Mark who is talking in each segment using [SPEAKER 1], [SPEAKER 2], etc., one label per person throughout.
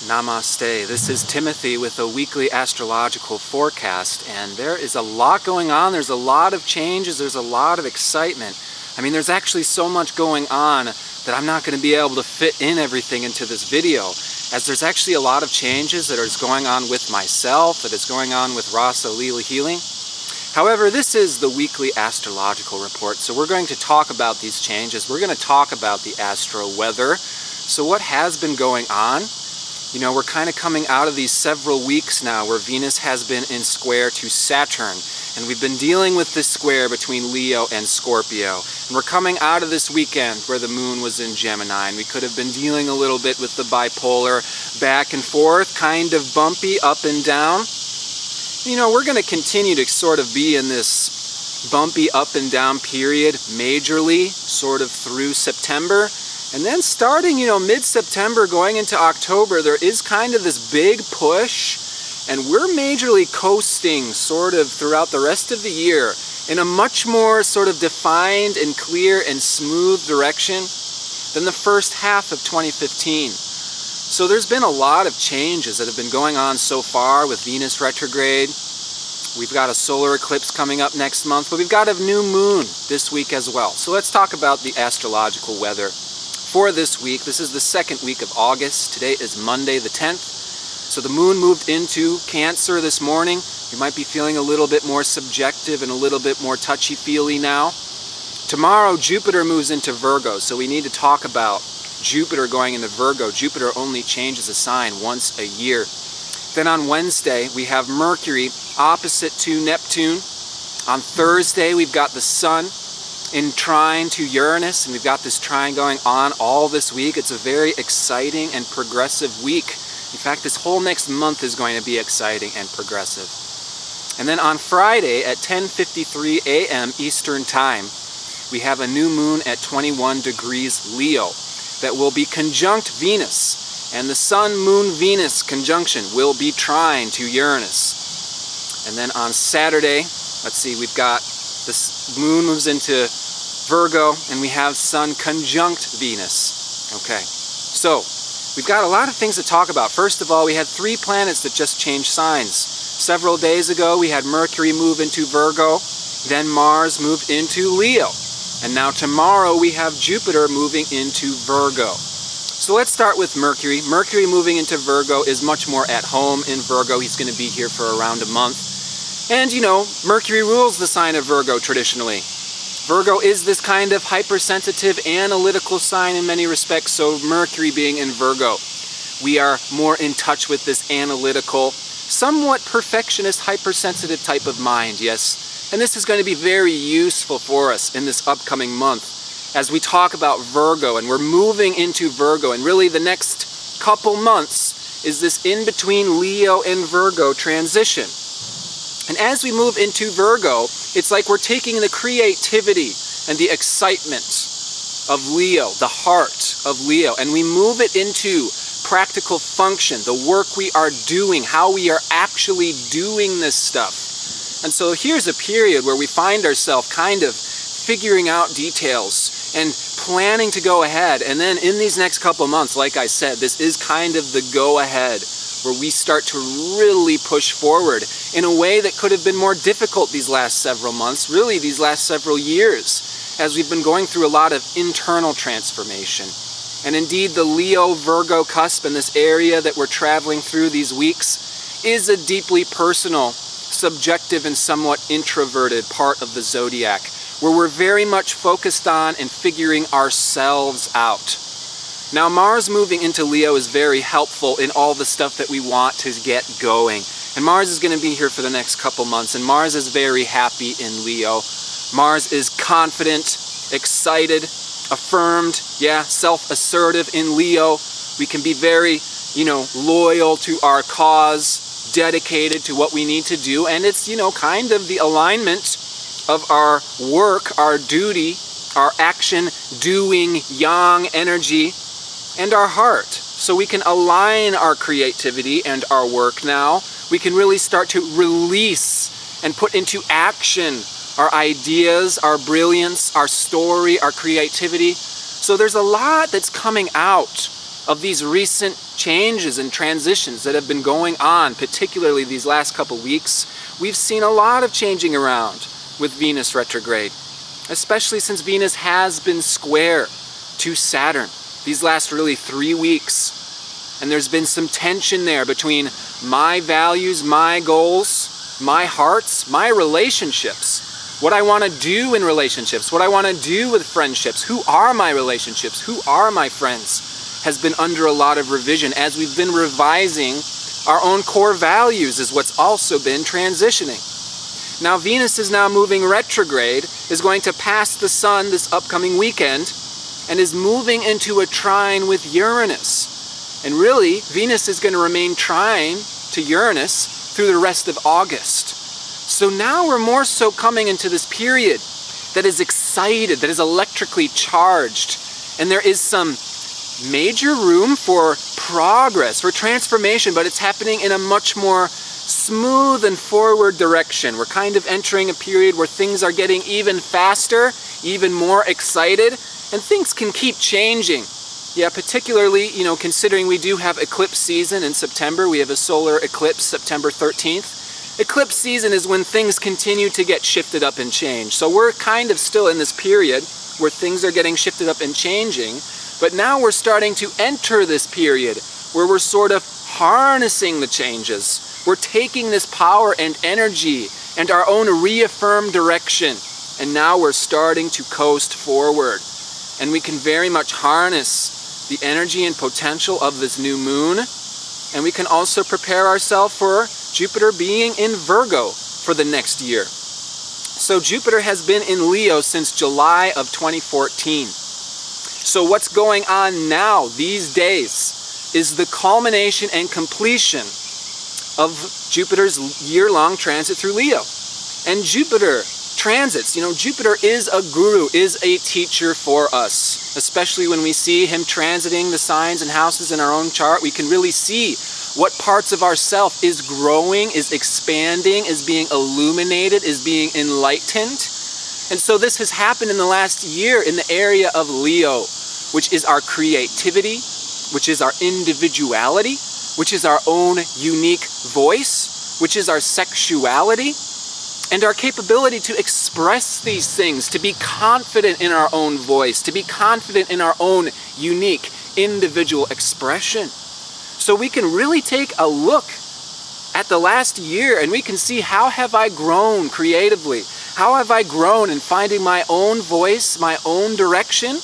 [SPEAKER 1] Namaste. This is Timothy with a weekly astrological forecast, and there is a lot going on. There's a lot of changes. There's a lot of excitement. I mean, there's actually so much going on that I'm not going to be able to fit in everything into this video, as there's actually a lot of changes that is going on with myself, that is going on with Rasa Lila Healing. However, this is the weekly astrological report, so we're going to talk about these changes. We're going to talk about the astro weather. So what has been going on? You know, we're kind of coming out of these several weeks now where Venus has been in square to Saturn, and we've been dealing with this square between Leo and Scorpio. And we're coming out of this weekend where the moon was in Gemini, and we could have been dealing a little bit with the bipolar back and forth, kind of bumpy up and down. You know, we're going to continue to sort of be in this bumpy up and down period majorly, sort of through September. And then starting, you know, mid-September going into October, there is kind of this big push, and we're majorly coasting sort of throughout the rest of the year in a much more sort of defined and clear and smooth direction than the first half of 2015. So there's been a lot of changes that have been going on so far with Venus retrograde. We've got a solar eclipse coming up next month, but we've got a new moon this week as well. So let's talk about the astrological weather for this week. This is the second week of August. Today is Monday the 10th. So the moon moved into Cancer this morning. You might be feeling a little bit more subjective and a little bit more touchy-feely now. Tomorrow Jupiter moves into Virgo, so we need to talk about Jupiter going into Virgo. Jupiter only changes a sign once a year. Then on Wednesday we have Mercury opposite to Neptune. On Thursday we've got the Sun in trine to Uranus, and we've got this trine going on all this week. It's a very exciting and progressive week. In fact, this whole next month is going to be exciting and progressive. And then on Friday at 10:53 a.m. Eastern Time, we have a new moon at 21 degrees Leo that will be conjunct Venus. And the Sun-Moon-Venus conjunction will be trine to Uranus. And then on Saturday, let's see, we've got this moon moves into Virgo, and we have Sun conjunct Venus. Okay, so we've got a lot of things to talk about. First of all, we had 3 planets that just changed signs. Several days ago, we had Mercury move into Virgo, then Mars moved into Leo. And now tomorrow, we have Jupiter moving into Virgo. So let's start with Mercury. Mercury moving into Virgo is much more at home in Virgo. He's going to be here for around a month. And you know, Mercury rules the sign of Virgo traditionally. Virgo is this kind of hypersensitive, analytical sign in many respects, so Mercury being in Virgo, we are more in touch with this analytical, somewhat perfectionist, hypersensitive type of mind, yes. And this is going to be very useful for us in this upcoming month as we talk about Virgo, and we're moving into Virgo, and really the next couple months is this in-between Leo and Virgo transition. And as we move into Virgo, it's like we're taking the creativity and the excitement of Leo, the heart of Leo, and we move it into practical function, the work we are doing, how we are actually doing this stuff. And so here's a period where we find ourselves kind of figuring out details and planning to go ahead. And then in these next couple months, like I said, this is kind of the go-ahead, where we start to really push forward in a way that could have been more difficult these last several months, really these last several years, as we've been going through a lot of internal transformation. And indeed, the Leo-Virgo cusp in this area that we're traveling through these weeks is a deeply personal, subjective, and somewhat introverted part of the zodiac, where we're very much focused on and figuring ourselves out. Now, Mars moving into Leo is very helpful in all the stuff that we want to get going. And Mars is going to be here for the next couple months, and Mars is very happy in Leo. Mars is confident, excited, affirmed, yeah, self-assertive in Leo. We can be very, you know, loyal to our cause, dedicated to what we need to do, and it's, you know, kind of the alignment of our work, our duty, our action, doing, yang energy, and our heart. So we can align our creativity and our work now. We can really start to release and put into action our ideas, our brilliance, our story, our creativity. So there's a lot that's coming out of these recent changes and transitions that have been going on, particularly these last couple weeks, we've seen a lot of changing around with Venus retrograde, especially since Venus has been square to Saturn these last really 3 weeks. And there's been some tension there between my values, my goals, my hearts, my relationships, what I want to do in relationships, what I want to do with friendships, who are my relationships, who are my friends, has been under a lot of revision as we've been revising our own core values is what's also been transitioning. Now Venus is now moving retrograde, is going to pass the Sun this upcoming weekend, and is moving into a trine with Uranus. And really, Venus is going to remain trine to Uranus through the rest of August. So now we're more so coming into this period that is excited, that is electrically charged. And there is some major room for progress, for transformation, but it's happening in a much more smooth and forward direction. We're kind of entering a period where things are getting even faster, even more excited, and things can keep changing. Yeah, particularly, considering we do have eclipse season in September. We have a solar eclipse September 13th. Eclipse season is when things continue to get shifted up and changed. So we're kind of still in this period where things are getting shifted up and changing. But now we're starting to enter this period where we're sort of harnessing the changes. We're taking this power and energy and our own reaffirmed direction. And now we're starting to coast forward. And we can very much harness the energy and potential of this new moon, and we can also prepare ourselves for Jupiter being in Virgo for the next year. So Jupiter has been in Leo since July of 2014. So what's going on now, these days, is the culmination and completion of Jupiter's year-long transit through Leo. And Jupiter transits, Jupiter is a guru, is a teacher for us. Especially when we see him transiting the signs and houses in our own chart, we can really see what parts of ourself is growing, is expanding, is being illuminated, is being enlightened. And so this has happened in the last year in the area of Leo, which is our creativity, which is our individuality, which is our own unique voice, which is our sexuality, and our capability to express these things, to be confident in our own voice, to be confident in our own unique individual expression. So we can really take a look at the last year and we can see, how have I grown creatively? How have I grown in finding my own voice, my own direction,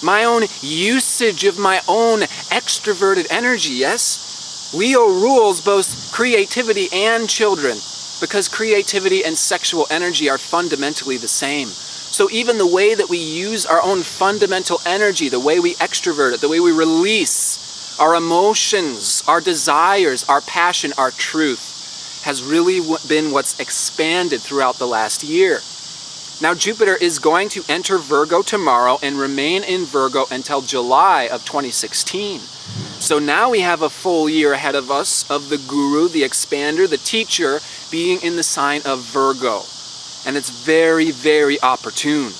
[SPEAKER 1] my own usage of my own extroverted energy, yes? Leo rules both creativity and children, because creativity and sexual energy are fundamentally the same. So even the way that we use our own fundamental energy, the way we extrovert it, the way we release our emotions, our desires, our passion, our truth, has really been what's expanded throughout the last year. Now Jupiter is going to enter Virgo tomorrow and remain in Virgo until July of 2016. So now we have a full year ahead of us of the guru, the expander, the teacher, being in the sign of Virgo. And it's very, very opportune,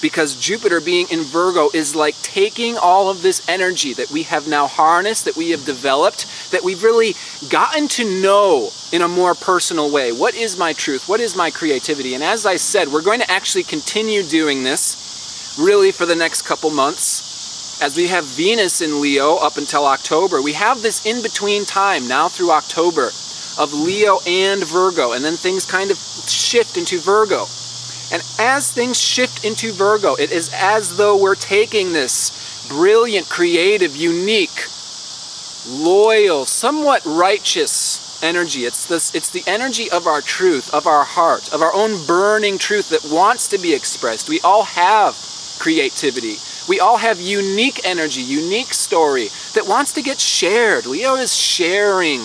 [SPEAKER 1] because Jupiter being in Virgo is like taking all of this energy that we have now harnessed, that we have developed, that we've really gotten to know in a more personal way. What is my truth? What is my creativity? And as I said, we're going to actually continue doing this really for the next couple months. As we have Venus in Leo up until October, we have this in-between time now through October of Leo and Virgo, and then things kind of shift into Virgo. And as things shift into Virgo, it is as though we're taking this brilliant, creative, unique, loyal, somewhat righteous energy. It's the energy of our truth, of our heart, of our own burning truth that wants to be expressed. We all have creativity. We all have unique energy, unique story that wants to get shared. Leo is sharing.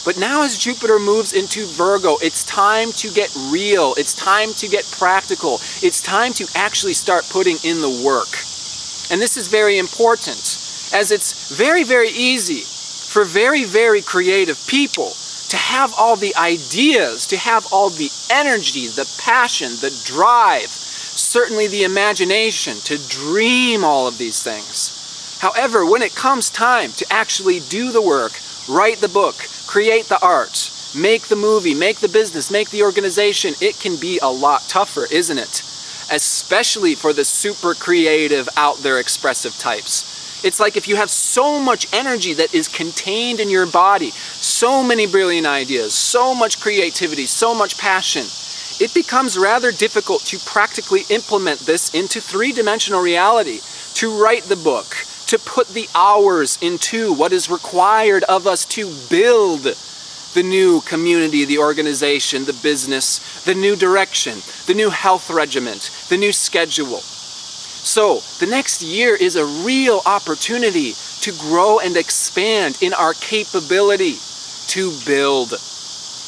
[SPEAKER 1] But now as Jupiter moves into Virgo, it's time to get real. It's time to get practical. It's time to actually start putting in the work. And this is very important, as it's very, very easy for very, very creative people to have all the ideas, to have all the energy, the passion, the drive, certainly the imagination to dream all of these things. However, when it comes time to actually do the work, write the book, create the art, make the movie, make the business, make the organization, it can be a lot tougher, isn't it? Especially for the super creative, out there expressive types. It's like if you have so much energy that is contained in your body, so many brilliant ideas, so much creativity, so much passion, it becomes rather difficult to practically implement this into three-dimensional reality, to write the book, to put the hours into what is required of us to build the new community, the organization, the business, the new direction, the new health regimen, the new schedule. So the next year is a real opportunity to grow and expand in our capability to build,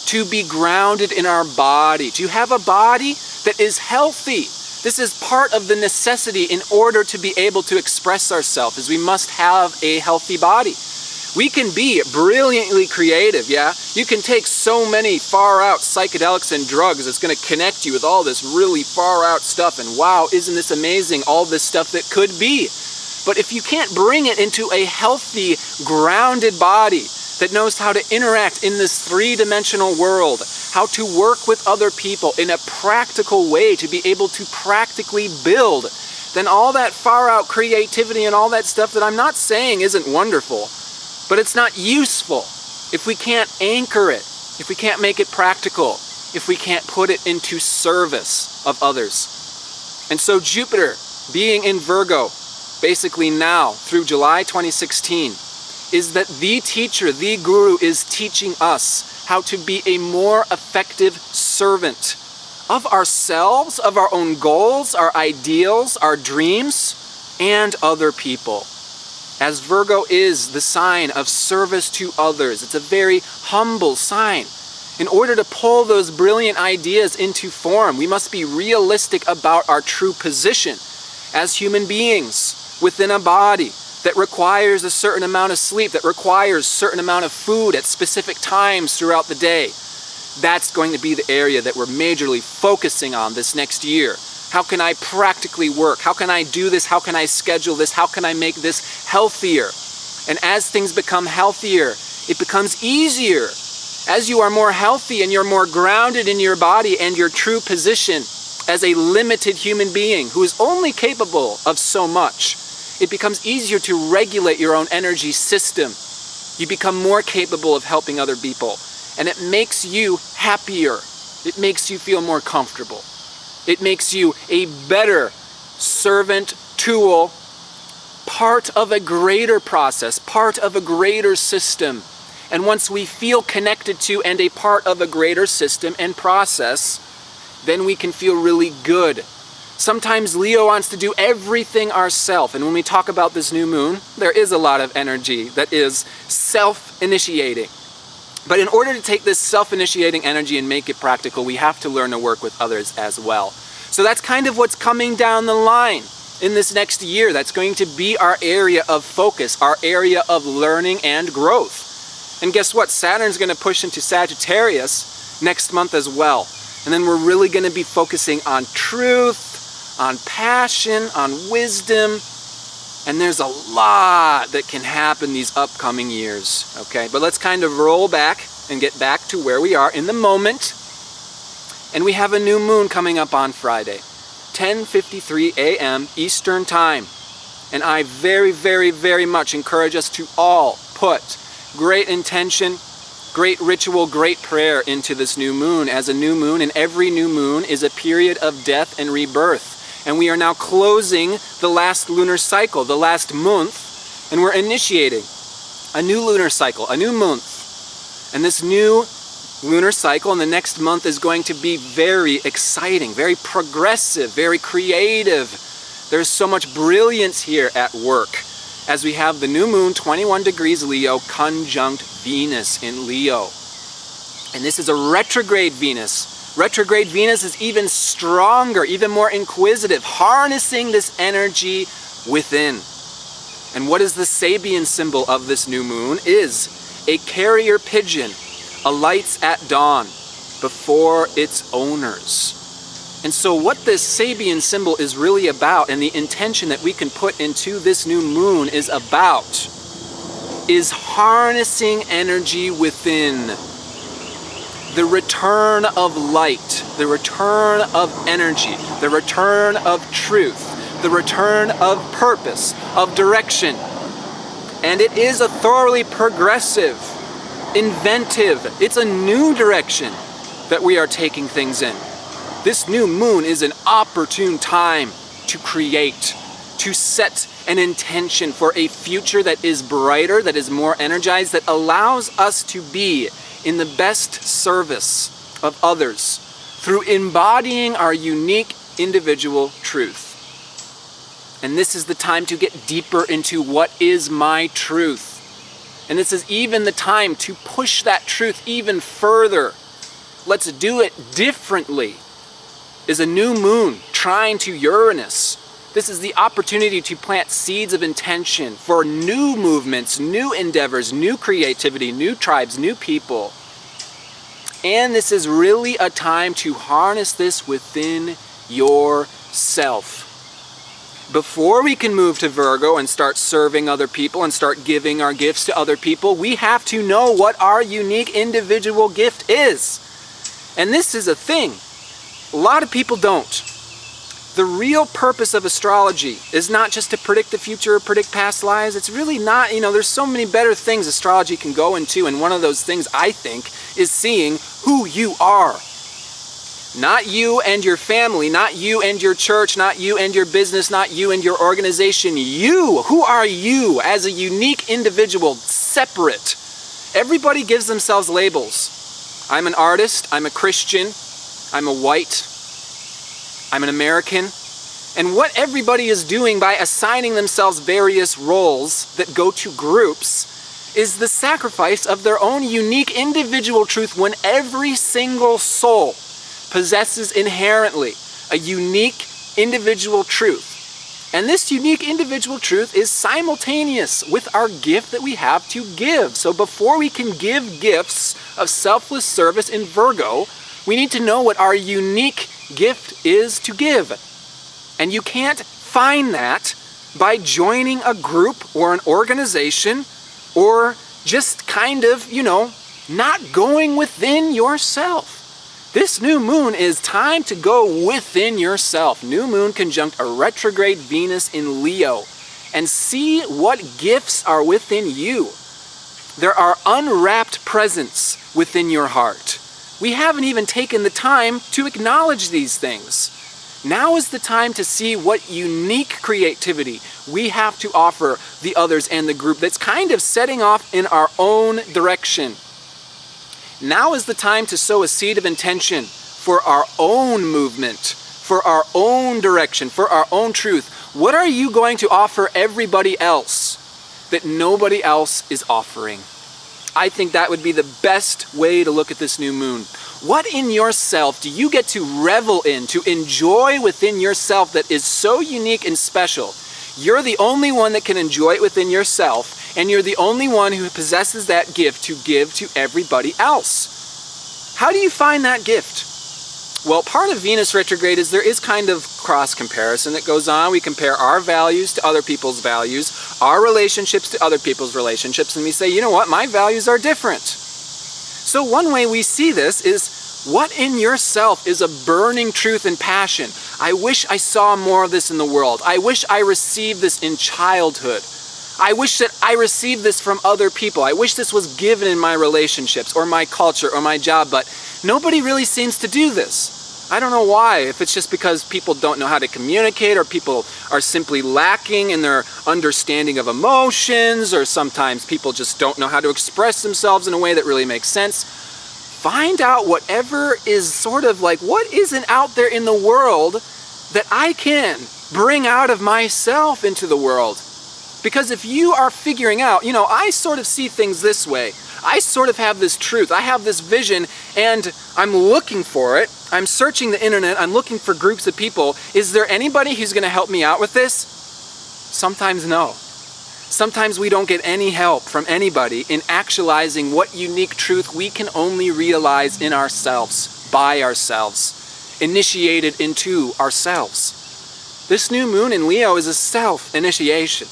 [SPEAKER 1] to be grounded in our body, to have a body that is healthy. This is part of the necessity in order to be able to express ourselves, is we must have a healthy body. We can be brilliantly creative, yeah? You can take so many far-out psychedelics and drugs that's going to connect you with all this really far-out stuff, and wow, isn't this amazing, all this stuff that could be. But if you can't bring it into a healthy, grounded body that knows how to interact in this three-dimensional world, how to work with other people in a practical way to be able to practically build, then all that far-out creativity and all that stuff that I'm not saying isn't wonderful, but it's not useful if we can't anchor it, if we can't make it practical, if we can't put it into service of others. And so Jupiter, being in Virgo, basically now through July 2016, is that the teacher, the guru, is teaching us how to be a more effective servant of ourselves, of our own goals, our ideals, our dreams, and other people. As Virgo is the sign of service to others, it's a very humble sign. In order to pull those brilliant ideas into form, we must be realistic about our true position as human beings within a body that requires a certain amount of sleep, that requires a certain amount of food at specific times throughout the day. That's going to be the area that we're majorly focusing on this next year. How can I practically work? How can I do this? How can I schedule this? How can I make this healthier? And as things become healthier, it becomes easier. As you are more healthy and you're more grounded in your body and your true position as a limited human being who is only capable of so much, it becomes easier to regulate your own energy system. You become more capable of helping other people. And it makes you happier. It makes you feel more comfortable. It makes you a better servant, tool, part of a greater process, part of a greater system. And once we feel connected to and a part of a greater system and process, then we can feel really good. Sometimes Leo wants to do everything ourselves, and when we talk about this new moon, there is a lot of energy that is self-initiating. But in order to take this self-initiating energy and make it practical, we have to learn to work with others as well. So that's kind of what's coming down the line in this next year. That's going to be our area of focus, our area of learning and growth. And guess what? Saturn's going to push into Sagittarius next month as well. And then we're really going to be focusing on truth, on passion, on wisdom, and there's a lot that can happen these upcoming years, okay? But let's kind of roll back and get back to where we are in the moment. And we have a new moon coming up on Friday, 10:53 a.m. Eastern Time. And I very, very, very much encourage us to all put great intention, great ritual, great prayer into this new moon, as a new moon, and every new moon is a period of death and rebirth. And we are now closing the last lunar cycle, the last month, and we're initiating a new lunar cycle, a new month. And this new lunar cycle in the next month is going to be very exciting, very progressive, very creative. There's so much brilliance here at work as we have the new moon, 21 degrees Leo, conjunct Venus in Leo. And this is a retrograde Venus. Retrograde Venus is even stronger, even more inquisitive, harnessing this energy within. And what is the Sabian symbol of this new moon? Is a carrier pigeon alights at dawn before its owners. And so what this Sabian symbol is really about, and the intention that we can put into this new moon is about, is harnessing energy within. The return of light, the return of energy, the return of truth, the return of purpose, of direction. And it is a thoroughly progressive, inventive, it's a new direction that we are taking things in. This new moon is an opportune time to create, to set an intention for a future that is brighter, that is more energized, that allows us to be in the best service of others through embodying our unique individual truth. And this is the time to get deeper into what is my truth. And this is even the time to push that truth even further. Let's do it differently. Is a new moon trine to Uranus. This is the opportunity to plant seeds of intention for new movements, new endeavors, new creativity, new tribes, new people. And this is really a time to harness this within yourself. Before we can move to Virgo and start serving other people and start giving our gifts to other people, we have to know what our unique individual gift is. And this is a thing. A lot of people don't. The real purpose of astrology is not just to predict the future or predict past lives. It's really not, there's so many better things astrology can go into, and one of those things, I think, is seeing who you are. Not you and your family, not you and your church, not you and your business, not you and your organization. You! Who are you as a unique individual, separate? Everybody gives themselves labels. I'm an artist, I'm a Christian, I'm a white, I'm an American. And what everybody is doing by assigning themselves various roles that go to groups is the sacrifice of their own unique individual truth, when every single soul possesses inherently a unique individual truth. And this unique individual truth is simultaneous with our gift that we have to give. So before we can give gifts of selfless service in Virgo, we need to know what our unique gift is to give. And you can't find that by joining a group or an organization, or just kind of, not going within yourself. This new moon is time to go within yourself. New moon conjunct a retrograde Venus in Leo, and see what gifts are within you. There are unwrapped presents within your heart. We haven't even taken the time to acknowledge these things. Now is the time to see what unique creativity we have to offer the others and the group that's kind of setting off in our own direction. Now is the time to sow a seed of intention for our own movement, for our own direction, for our own truth. What are you going to offer everybody else that nobody else is offering? I think that would be the best way to look at this new moon. What in yourself do you get to revel in, to enjoy within yourself that is so unique and special? You're the only one that can enjoy it within yourself, and you're the only one who possesses that gift to give to everybody else. How do you find that gift? Well, part of Venus retrograde is there is kind of cross comparison that goes on. We compare our values to other people's values, our relationships to other people's relationships, and we say, you know what, my values are different. So one way we see this is, what in yourself is a burning truth and passion? I wish I saw more of this in the world. I wish I received this in childhood. I wish that I received this from other people. I wish this was given in my relationships or my culture or my job, but nobody really seems to do this. I don't know why, if it's just because people don't know how to communicate, or people are simply lacking in their understanding of emotions, or sometimes people just don't know how to express themselves in a way that really makes sense. Find out whatever is sort of like, what isn't out there in the world that I can bring out of myself into the world. Because if you are figuring out, I sort of see things this way. I sort of have this truth. I have this vision, and I'm looking for it. I'm searching the internet. I'm looking for groups of people. Is there anybody who's going to help me out with this? Sometimes no. Sometimes we don't get any help from anybody in actualizing what unique truth we can only realize in ourselves, by ourselves. initiated into ourselves. This new moon in Leo is a self-initiation.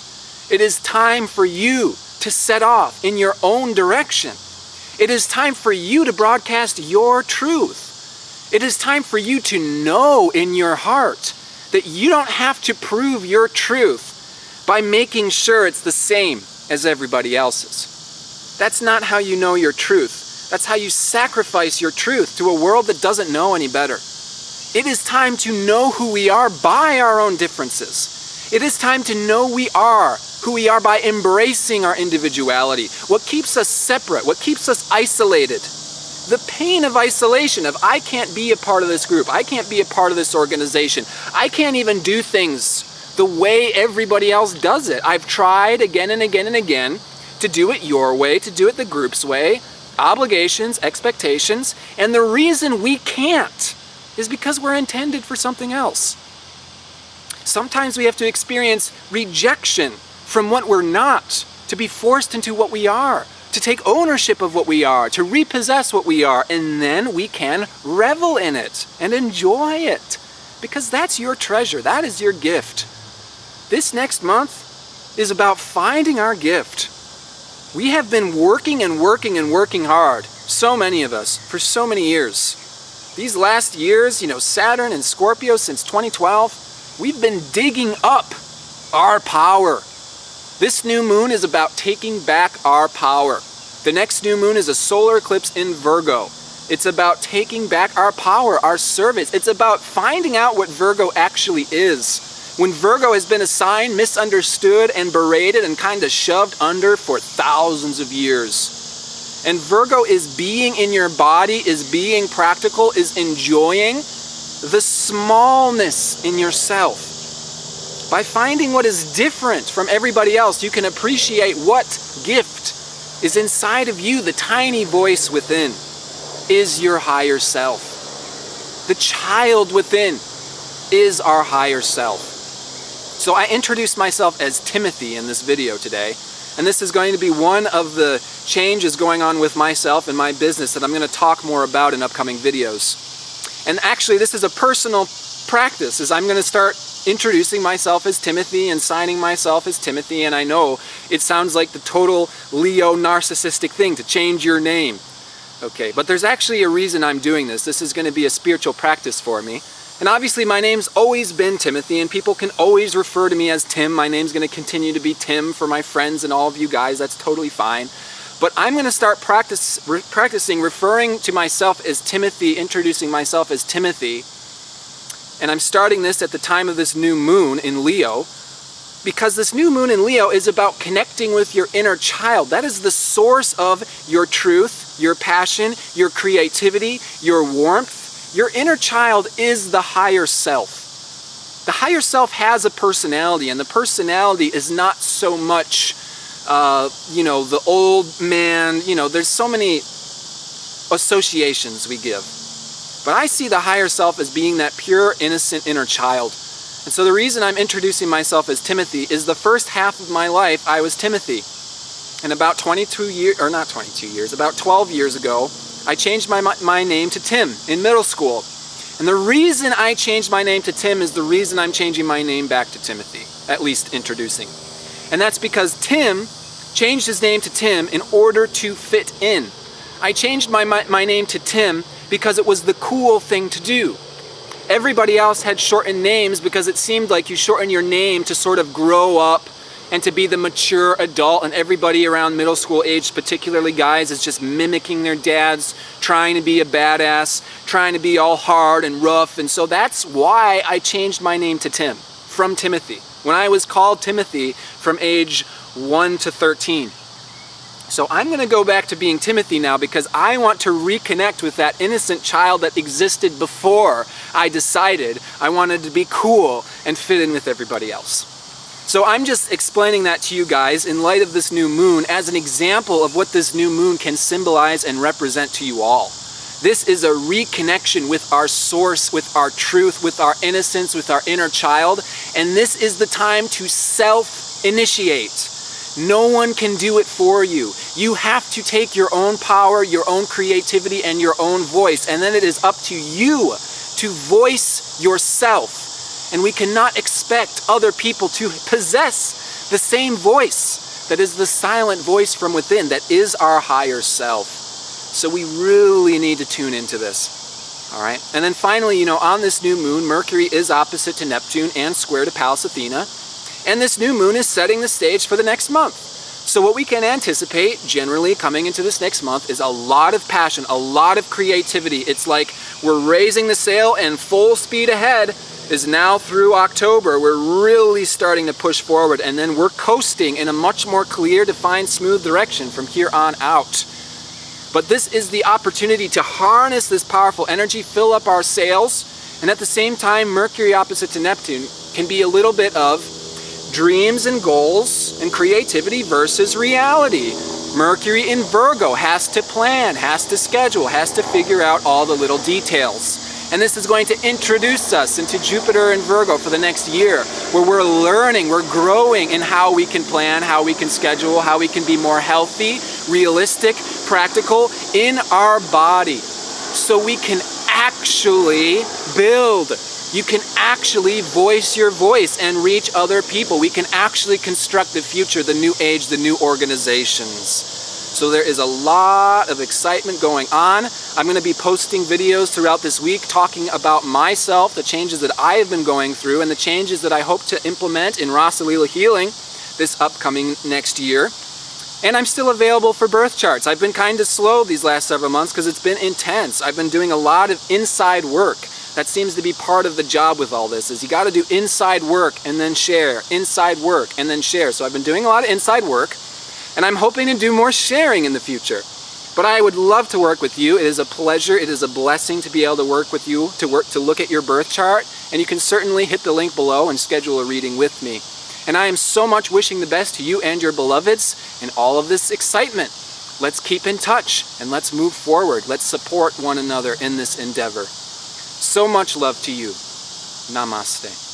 [SPEAKER 1] It is time for you to set off in your own direction. It is time for you to broadcast your truth. It is time for you to know in your heart that you don't have to prove your truth by making sure it's the same as everybody else's. That's not how you know your truth. That's how you sacrifice your truth to a world that doesn't know any better. It is time to know who we are by our own differences. It is time to know who we are by embracing our individuality. What keeps us separate, what keeps us isolated. The pain of isolation, of I can't be a part of this group, I can't be a part of this organization, I can't even do things the way everybody else does it. I've tried again and again and again to do it your way, to do it the group's way, obligations, expectations, and the reason we can't is because we're intended for something else. Sometimes we have to experience rejection from what we're not, to be forced into what we are, to take ownership of what we are, to repossess what we are, and then we can revel in it and enjoy it. Because that's your treasure, that is your gift. This next month is about finding our gift. We have been working and working and working hard, so many of us, for so many years. These last years, Saturn and Scorpio since 2012, we've been digging up our power. This new moon is about taking back our power. The next new moon is a solar eclipse in Virgo. It's about taking back our power, our service. It's about finding out what Virgo actually is. When Virgo has been a sign misunderstood and berated and kind of shoved under for thousands of years. And Virgo is being in your body, is being practical, is enjoying the smallness in yourself. By finding what is different from everybody else, you can appreciate what gift is inside of you. The tiny voice within is your higher self. The child within is our higher self. So I introduced myself as Timothy in this video today, and this is going to be one of the changes going on with myself and my business that I'm going to talk more about in upcoming videos. And actually, this is a personal practice, as I'm going to start introducing myself as Timothy and signing myself as Timothy, and I know it sounds like the total Leo narcissistic thing to change your name. Okay, but there's actually a reason I'm doing this. This is going to be a spiritual practice for me. And obviously my name's always been Timothy, and people can always refer to me as Tim. My name's going to continue to be Tim for my friends and all of you guys. That's totally fine. But I'm going to start practicing referring to myself as Timothy, introducing myself as Timothy. And I'm starting this at the time of this new moon in Leo, because this new moon in Leo is about connecting with your inner child. That is the source of your truth, your passion, your creativity, your warmth. Your inner child is the higher self. The higher self has a personality, and the personality is not so much, the old man, there's so many associations we give. But I see the higher self as being that pure, innocent inner child. And so the reason I'm introducing myself as Timothy is the first half of my life I was Timothy. And about 12 years ago, I changed my name to Tim in middle school. And the reason I changed my name to Tim is the reason I'm changing my name back to Timothy, at least introducing. And that's because Tim changed his name to Tim in order to fit in. I changed my name to Tim because it was the cool thing to do. Everybody else had shortened names because it seemed like you shorten your name to sort of grow up and to be the mature adult, and everybody around middle school age, particularly guys, is just mimicking their dads, trying to be a badass, trying to be all hard and rough. And so that's why I changed my name to Tim, from Timothy, when I was called Timothy from age 1 to 13. So I'm going to go back to being Timothy now because I want to reconnect with that innocent child that existed before I decided I wanted to be cool and fit in with everybody else. So I'm just explaining that to you guys in light of this new moon as an example of what this new moon can symbolize and represent to you all. This is a reconnection with our source, with our truth, with our innocence, with our inner child, and this is the time to self-initiate. No one can do it for you. You have to take your own power, your own creativity, and your own voice, and then it is up to you to voice yourself. And we cannot expect other people to possess the same voice that is the silent voice from within, that is our higher self. So we really need to tune into this. All right. And then finally, on this new moon, Mercury is opposite to Neptune and square to Pallas Athena. And this new moon is setting the stage for the next month. So what we can anticipate generally coming into this next month is a lot of passion, a lot of creativity. It's like we're raising the sail and full speed ahead is now through October. We're really starting to push forward, and then we're coasting in a much more clear, defined, smooth direction from here on out. But this is the opportunity to harness this powerful energy, fill up our sails, and at the same time, Mercury opposite to Neptune can be a little bit of dreams and goals and creativity versus reality. Mercury in Virgo has to plan, has to schedule, has to figure out all the little details. And this is going to introduce us into Jupiter and Virgo for the next year, where we're learning, we're growing in how we can plan, how we can schedule, how we can be more healthy, realistic, practical in our body. So we can actually build. You can actually voice your voice and reach other people. We can actually construct the future, the new age, the new organizations. So there is a lot of excitement going on. I'm going to be posting videos throughout this week talking about myself, the changes that I have been going through, and the changes that I hope to implement in Rasa Lila Healing this upcoming next year. And I'm still available for birth charts. I've been kind of slow these last several months because it's been intense. I've been doing a lot of inside work. That seems to be part of the job with all this, is you got to do inside work and then share, inside work and then share. So I've been doing a lot of inside work, and I'm hoping to do more sharing in the future. But I would love to work with you. It is a pleasure, it is a blessing to be able to work with you, to look at your birth chart, and you can certainly hit the link below and schedule a reading with me. And I am so much wishing the best to you and your beloveds in all of this excitement. Let's keep in touch and let's move forward. Let's support one another in this endeavor. So much love to you. Namaste.